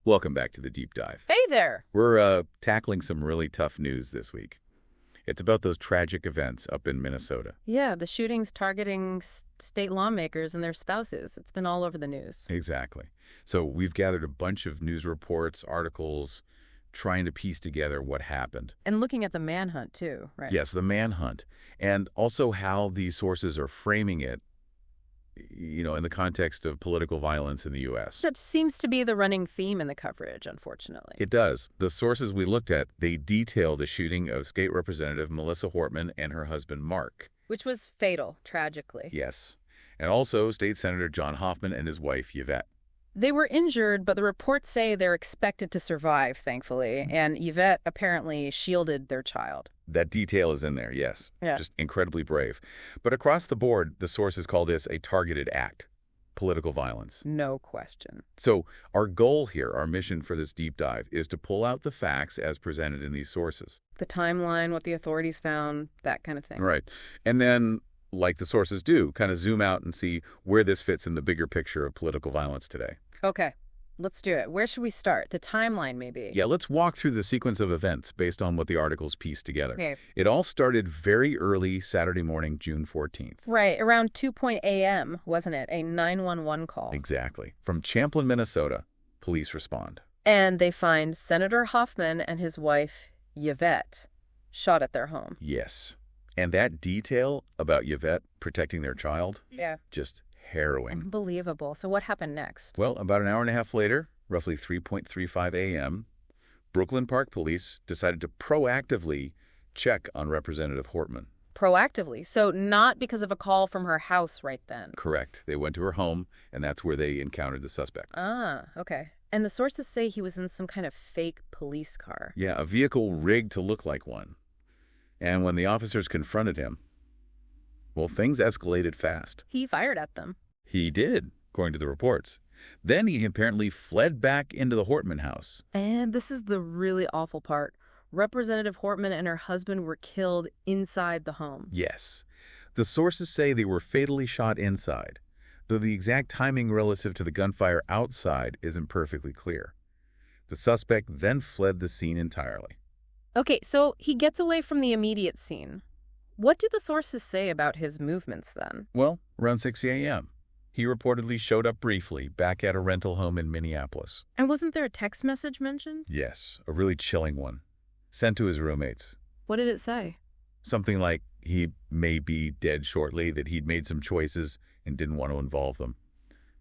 Welcome back to the Deep Dive. Hey there! We're tackling some really tough news this week. It's about those tragic events up in Minnesota. Yeah, the shootings targeting state lawmakers and their spouses. It's been all over the news. Exactly. So we've gathered a bunch of news reports, articles, trying to piece together what happened. And looking at the manhunt, too, right? Yes, the manhunt. And also how these sources are framing it, in the context of political violence in the U.S. That seems to be the running theme in the coverage, unfortunately. It does. The sources we looked at, they detail the shooting of State Representative Melissa Hortman and her husband, Mark. Which was fatal, tragically. Yes. And also State Senator John Hoffman and his wife, Yvette. They were injured, but the reports say they're expected to survive, thankfully, and Yvette apparently shielded their child. That detail is in there, yes. Yeah. Just incredibly brave. But across the board, the sources call this a targeted act, political violence. No question. So our goal here, our mission for this deep dive, is to pull out the facts as presented in these sources. The timeline, what the authorities found, that kind of thing. Right. And then, like the sources do, kind of zoom out and see where this fits in the bigger picture of political violence today. Okay, let's do it. Where should we start? The timeline, maybe? Yeah, let's walk through the sequence of events based on what the articles piece together. Okay. It all started very early Saturday morning, June 14th. Right, around 2 a.m., wasn't it? A 911 call. Exactly. From Champlin, Minnesota, police respond. And they find Senator Hoffman and his wife, Yvette, shot at their home. Yes. And that detail about Yvette protecting their child? Yeah. Just harrowing. Unbelievable. So what happened next? Well, about an hour and a half later, roughly 3:35 a.m., Brooklyn Park Police decided to proactively check on Representative Hortman. Proactively. So not because of a call from her house right then. Correct. They went to her home, and that's where they encountered the suspect. Ah, okay. And the sources say he was in some kind of fake police car. Yeah, a vehicle rigged to look like one. And when the officers confronted him, well, things escalated fast. He fired at them. He did, according to the reports. Then he apparently fled back into the Hortman house. And this is the really awful part. Representative Hortman and her husband were killed inside the home. Yes. The sources say they were fatally shot inside, though the exact timing relative to the gunfire outside isn't perfectly clear. The suspect then fled the scene entirely. Okay, so he gets away from the immediate scene. What do the sources say about his movements then? Well, around 6 a.m., he reportedly showed up briefly back at a rental home in Minneapolis. And wasn't there a text message mentioned? Yes, a really chilling one, sent to his roommates. What did it say? Something like he may be dead shortly, that he'd made some choices and didn't want to involve them.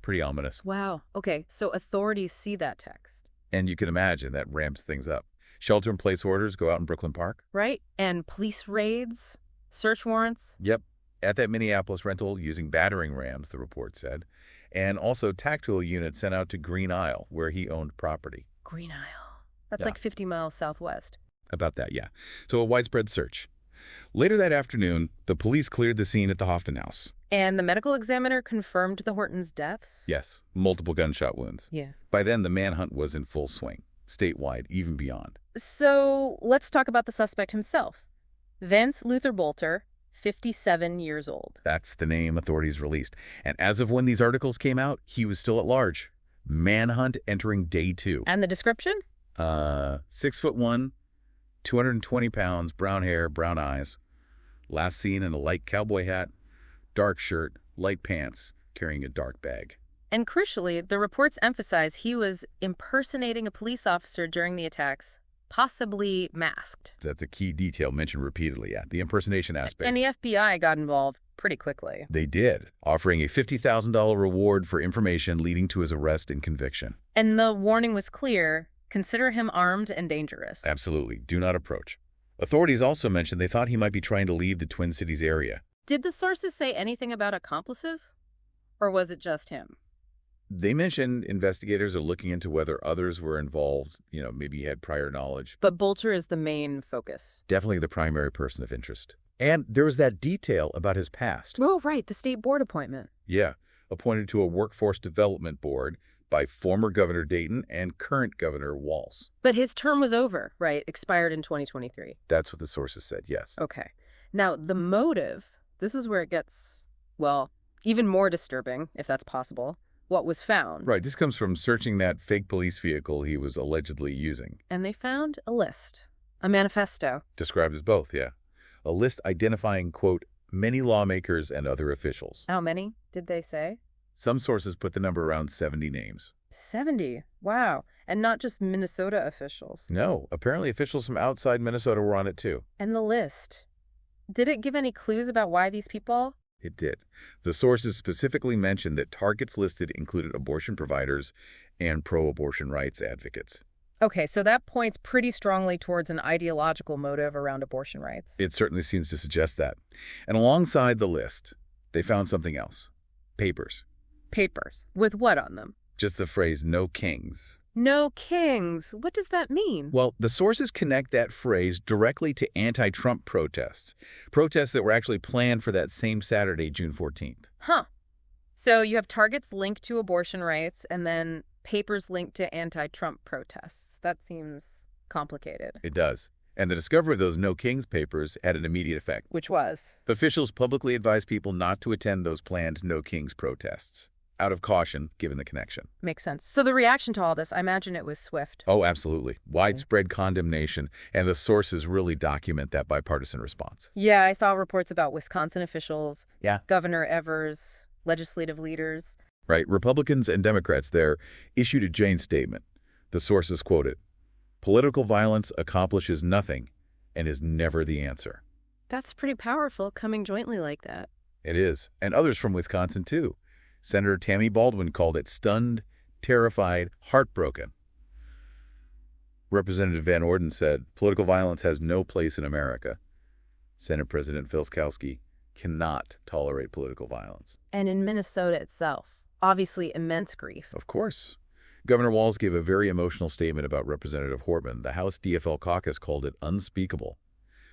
Pretty ominous. Wow. Okay, so authorities see that text. And you can imagine that ramps things up. Shelter-in-place orders go out in Brooklyn Park. Right? And police raids, search warrants. Yep, at that Minneapolis rental using battering rams, the report said. And also tactical units sent out to Green Isle, where he owned property. Green Isle. That's Yeah. like 50 miles southwest. About that, yeah. So a widespread search. Later that afternoon, the police cleared the scene at the Hoffman house. And the medical examiner confirmed the Hortons' deaths? Yes, multiple gunshot wounds. Yeah. By then, the manhunt was in full swing, statewide, even beyond. So let's talk about the suspect himself. Vance Boelter, 57 years old. That's the name authorities released. And as of when these articles came out, he was still at large. Manhunt entering day 2. And the description? 6'1", 220 pounds, brown hair, brown eyes. Last seen in a light cowboy hat, dark shirt, light pants, carrying a dark bag. And crucially, the reports emphasize he was impersonating a police officer during the attacks, possibly masked. That's a key detail mentioned repeatedly, yeah, the impersonation aspect. And the FBI got involved pretty quickly. They did, offering a $50,000 reward for information leading to his arrest and conviction. And the warning was clear: consider him armed and dangerous. Absolutely, do not approach. Authorities also mentioned they thought he might be trying to leave the Twin Cities area. Did the sources say anything about accomplices? Or was it just him? They mentioned investigators are looking into whether others were involved, maybe he had prior knowledge. But Boelter is the main focus. Definitely the primary person of interest. And there was that detail about his past. Oh, right, the state board appointment. Yeah, appointed to a workforce development board by former Governor Dayton and current Governor Walz. But his term was over, right? Expired in 2023. That's what the sources said, yes. Okay. Now, the motive, this is where it gets, well, even more disturbing, if that's possible. what was found. Right, this comes from searching that fake police vehicle he was allegedly using. And they found a list, a manifesto. Described as both, yeah. A list identifying, quote, many lawmakers and other officials. How many did they say? Some sources put the number around 70 names. 70. Wow. And not just Minnesota officials. No, apparently officials from outside Minnesota were on it too. And the list. Did it give any clues about why these people? It did. The sources specifically mentioned that targets listed included abortion providers and pro-abortion rights advocates. Okay, so that points pretty strongly towards an ideological motive around abortion rights. It certainly seems to suggest that. And alongside the list, they found something else. Papers. Papers. With what on them? Just the phrase, no kings. No kings. What does that mean? Well, the sources connect that phrase directly to anti-Trump protests. Protests that were actually planned for that same Saturday, June 14th. Huh. So you have targets linked to abortion rights and then papers linked to anti-Trump protests. That seems complicated. It does. And the discovery of those No Kings papers had an immediate effect. Which was? Officials publicly advised people not to attend those planned No Kings protests, out of caution, given the connection. Makes sense. So the reaction to all this, I imagine it was swift. Oh, absolutely. Widespread condemnation, and the sources really document that bipartisan response. Yeah, I saw reports about Wisconsin officials, Yeah. Governor Evers, legislative leaders. Right. Republicans and Democrats there issued a joint statement. The sources quoted, "Political violence accomplishes nothing and is never the answer." That's pretty powerful, coming jointly like that. It is. And others from Wisconsin, too. Senator Tammy Baldwin called it stunned, terrified, heartbroken. Representative Van Orden said, "Political violence has no place in America." Senate President Filskowski cannot tolerate political violence. And in Minnesota itself, obviously immense grief. Of course. Governor Walz gave a very emotional statement about Representative Hortman. The House DFL caucus called it unspeakable.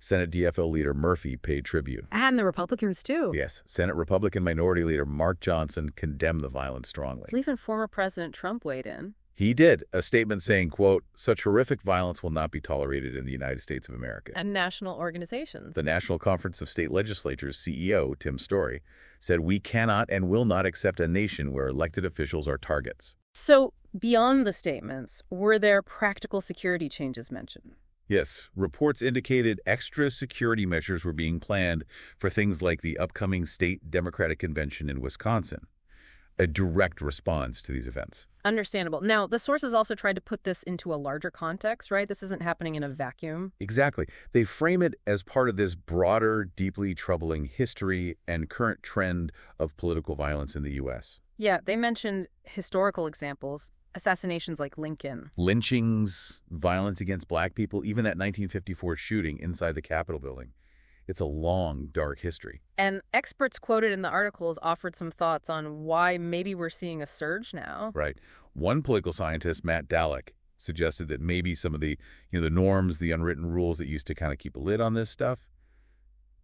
Senate DFL leader Murphy paid tribute. And the Republicans, too. Yes, Senate Republican Minority Leader Mark Johnson condemned the violence strongly. Even former President Trump weighed in. He did, a statement saying, quote, "Such horrific violence will not be tolerated in the United States of America." And national organizations. The National Conference of State Legislatures CEO, Tim Story, said, "We cannot and will not accept a nation where elected officials are targets." So, beyond the statements, were there practical security changes mentioned? Yes, reports indicated extra security measures were being planned for things like the upcoming state Democratic convention in Wisconsin, a direct response to these events. Understandable. Now, the sources also tried to put this into a larger context, right? This isn't happening in a vacuum. Exactly. They frame it as part of this broader, deeply troubling history and current trend of political violence in the U.S. Yeah, they mentioned historical examples, assassinations like Lincoln. Lynchings, violence against black people, even that 1954 shooting inside the Capitol building. It's a long, dark history. And experts quoted in the articles offered some thoughts on why maybe we're seeing a surge now. Right. One political scientist, Matt Dallek, suggested that maybe some of the norms, the unwritten rules that used to kind of keep a lid on this stuff,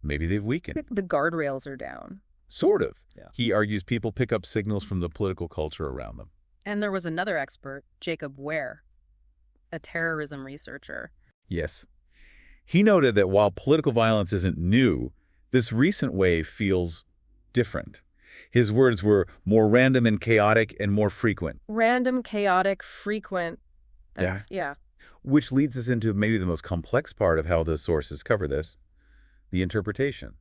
maybe they've weakened. The guardrails are down. Sort of. Yeah. He argues people pick up signals from the political culture around them. And there was another expert, Jacob Ware, a terrorism researcher. Yes. He noted that while political violence isn't new, this recent wave feels different. His words were more random and chaotic and more frequent. Random, chaotic, frequent. Yeah. Which leads us into maybe the most complex part of how the sources cover this, the interpretation,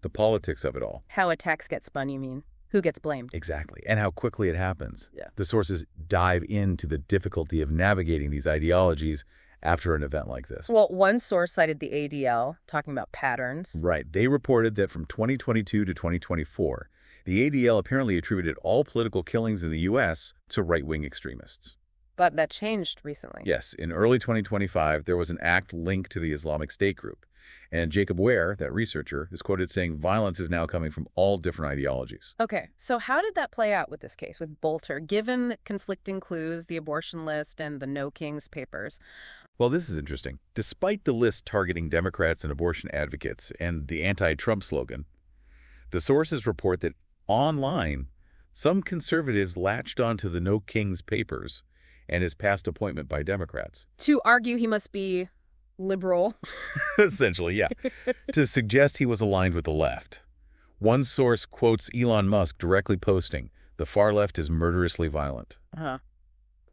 the politics of it all. How attacks get spun, you mean? Who gets blamed? Exactly. And how quickly it happens. Yeah. The sources dive into the difficulty of navigating these ideologies after an event like this. Well, one source cited the ADL, talking about patterns. Right. They reported that from 2022 to 2024, the ADL apparently attributed all political killings in the U.S. to right-wing extremists. But that changed recently. Yes. In early 2025, there was an act linked to the Islamic State group. And Jacob Ware, that researcher, is quoted saying violence is now coming from all different ideologies. Okay, so how did that play out with this case, with Boelter, given conflicting clues, the abortion list, and the No Kings papers? Well, this is interesting. Despite the list targeting Democrats and abortion advocates and the anti-Trump slogan, the sources report that online, some conservatives latched onto the No Kings papers and his past appointment by Democrats. To argue he must be liberal. Essentially, yeah. To suggest he was aligned with the left. One source quotes Elon Musk directly posting, The far left is murderously violent. Uh-huh.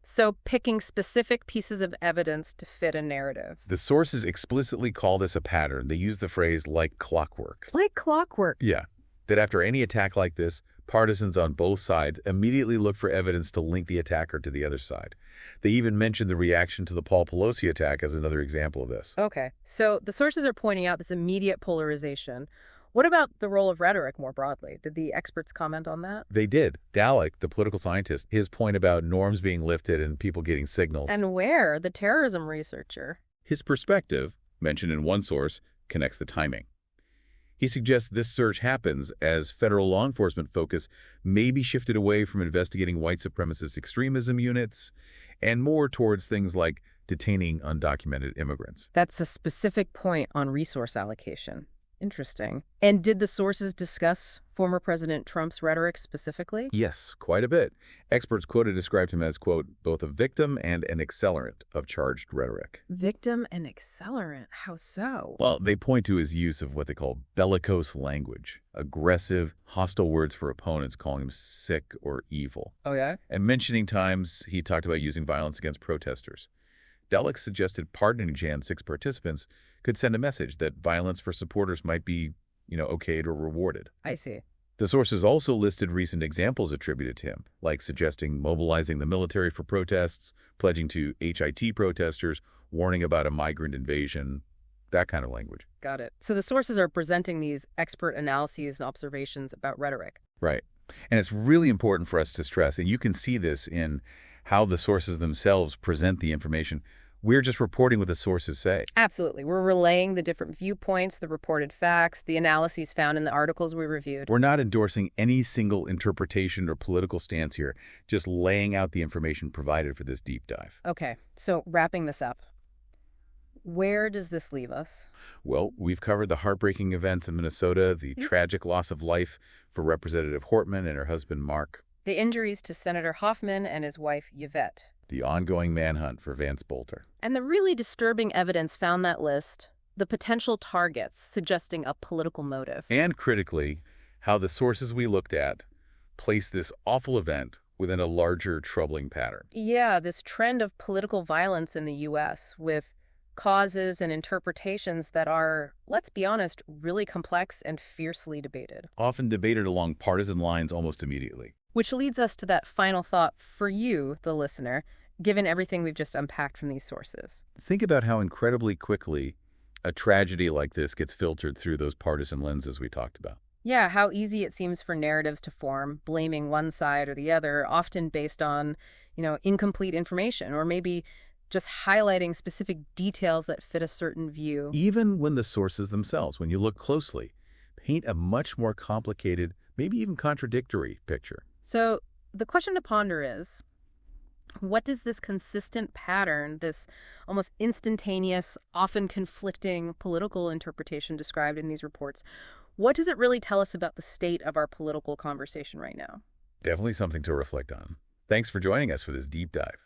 So picking specific pieces of evidence to fit a narrative. The sources explicitly call this a pattern. They use the phrase like clockwork. Like clockwork. Yeah. That after any attack like this, partisans on both sides immediately look for evidence to link the attacker to the other side. They even mention the reaction to the Paul Pelosi attack as another example of this. Okay. So the sources are pointing out this immediate polarization. What about the role of rhetoric more broadly? Did the experts comment on that? They did. Dalek, the political scientist, his point about norms being lifted and people getting signals. And where, the terrorism researcher? His perspective, mentioned in one source, connects the timing. He suggests this surge happens as federal law enforcement focus may be shifted away from investigating white supremacist extremism units and more towards things like detaining undocumented immigrants. That's a specific point on resource allocation. Interesting. And did the sources discuss former President Trump's rhetoric specifically? Yes, quite a bit. Experts quoted described him as, quote, both a victim and an accelerant of charged rhetoric. Victim and accelerant? How so? Well, they point to his use of what they call bellicose language, aggressive, hostile words for opponents, calling him sick or evil. Oh, yeah? And mentioning times he talked about using violence against protesters. Dalek suggested pardoning Jan 6 participants could send a message that violence for supporters might be, okayed or rewarded. I see. The sources also listed recent examples attributed to him, like suggesting mobilizing the military for protests, pledging to HIT protesters, warning about a migrant invasion, that kind of language. Got it. So the sources are presenting these expert analyses and observations about rhetoric. Right. And it's really important for us to stress, and you can see this in how the sources themselves present the information. We're just reporting what the sources say. Absolutely. We're relaying the different viewpoints, the reported facts, the analyses found in the articles we reviewed. We're not endorsing any single interpretation or political stance here, just laying out the information provided for this deep dive. Okay, so wrapping this up, where does this leave us? Well, we've covered the heartbreaking events in Minnesota, the tragic loss of life for Representative Hortman and her husband, Mark, the injuries to Senator Hoffman and his wife, Yvette, the ongoing manhunt for Vance Boelter, and the really disturbing evidence found that list, the potential targets suggesting a political motive. and critically, how the sources we looked at place this awful event within a larger troubling pattern. Yeah, this trend of political violence in the U.S. with causes and interpretations that are, let's be honest, really complex and fiercely debated. Often debated along partisan lines almost immediately. Which leads us to that final thought for you, the listener, given everything we've just unpacked from these sources. Think about how incredibly quickly a tragedy like this gets filtered through those partisan lenses we talked about. Yeah, how easy it seems for narratives to form, blaming one side or the other, often based on, incomplete information, or maybe just highlighting specific details that fit a certain view. Even when the sources themselves, when you look closely, paint a much more complicated, maybe even contradictory picture. So the question to ponder is, what does this consistent pattern, this almost instantaneous, often conflicting political interpretation described in these reports, what does it really tell us about the state of our political conversation right now? Definitely something to reflect on. Thanks for joining us for this deep dive.